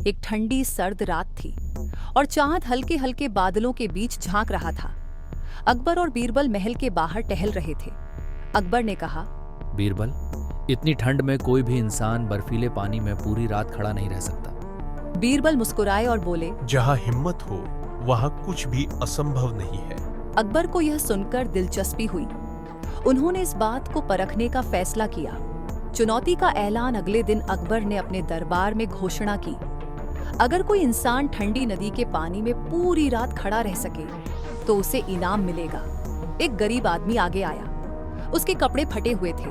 एक ठंडी सर्द रात थी और चांद हल्के हल्के बादलों के बीच झांक रहा था। अकबर और बीरबल महल के बाहर टहल रहे थे। अकबर ने कहा, बीरबल, इतनी ठंड में कोई भी इंसान बर्फीले पानी में पूरी रात खड़ा नहीं रह सकता। बीरबल मुस्कुराए और बोले, जहाँ हिम्मत हो वहाँ कुछ भी असंभव नहीं है। अकबर को यह सुनकर दिलचस्पी हुई। उन्होंने इस बात को परखने का फैसला किया। चुनौती का ऐलान अगले दिन अकबर ने अपने दरबार में घोषणा की। अगर कोई इंसान ठंडी नदी के पानी में पूरी रात खड़ा रह सके तो उसे इनाम मिलेगा। एक गरीब आदमी आगे आया। उसके कपड़े फटे हुए थे,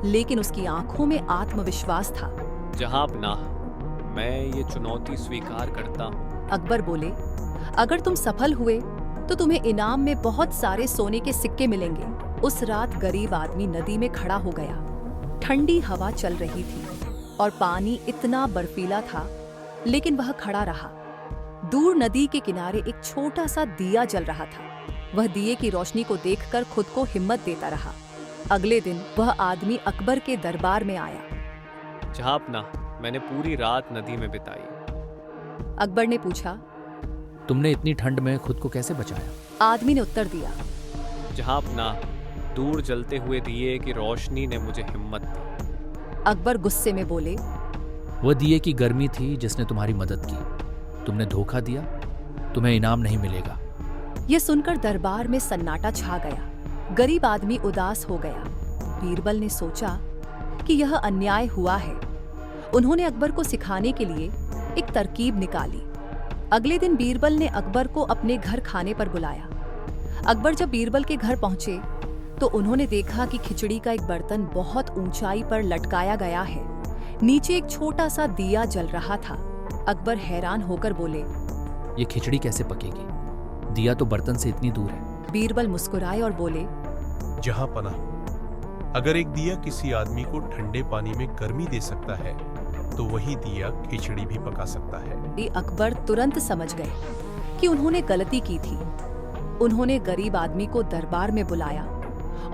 लेकिन उसकी आंखों में आत्मविश्वास था। जहांपनाह, मैं ये चुनौती स्वीकार करता हूँ। अकबर बोले, अगर तुम सफल हुए तो तुम्हें इनाम में बहुत सारे सोने के सिक्के मिलेंगे। उस रात गरीब आदमी नदी में खड़ा हो गया। ठंडी हवा चल रही थी और पानी इतना बर्फीला था, लेकिन वह खड़ा रहा। दूर नदी के किनारे एक छोटा सा दिया जल रहा था। वह दिए की रोशनी को देखकर खुद को हिम्मत देता रहा। अगले दिन वह आदमी अकबर के दरबार में आया। जहांपनाह, मैंने पूरी रात नदी में बिताई। अकबर ने पूछा, तुमने इतनी ठंड में खुद को कैसे बचाया? आदमी ने उत्तर दिया, जहांपनाह, दूर जलते हुए दिए की रोशनी ने मुझे हिम्मत दी। अकबर गुस्से में बोले, वह दिए की गर्मी थी जिसने तुम्हारी मदद की। तुमने धोखा दिया, तुम्हें इनाम नहीं मिलेगा। यह सुनकर दरबार में सन्नाटा छा गया। गरीब आदमी उदास हो गया। बीरबल ने सोचा कि यह अन्याय हुआ है। उन्होंने अकबर को सिखाने के लिए एक तरकीब निकाली। अगले दिन बीरबल ने अकबर को अपने घर खाने पर बुलाया। अकबर जब बीरबल के घर पहुंचे तो उन्होंने देखा कि खिचड़ी का एक बर्तन बहुत ऊंचाई पर लटकाया गया है। नीचे एक छोटा सा दिया जल रहा था। अकबर हैरान होकर बोले, ये खिचड़ी कैसे पकेगी? दिया तो बर्तन से इतनी दूर है। बीरबल मुस्कुराए और बोले, जहांपनाह, अगर एक दिया किसी आदमी को ठंडे पानी में गर्मी दे सकता है तो वही दिया खिचड़ी भी पका सकता है। अकबर तुरंत समझ गए कि उन्होंने गलती की थी। उन्होंने गरीब आदमी को दरबार में बुलाया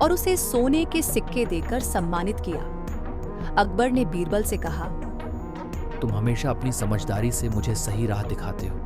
और उसे सोने के सिक्के देकर सम्मानित किया। अकबर ने बीरबल से कहा, तुम हमेशा अपनी समझदारी से मुझे सही राह दिखाते हो।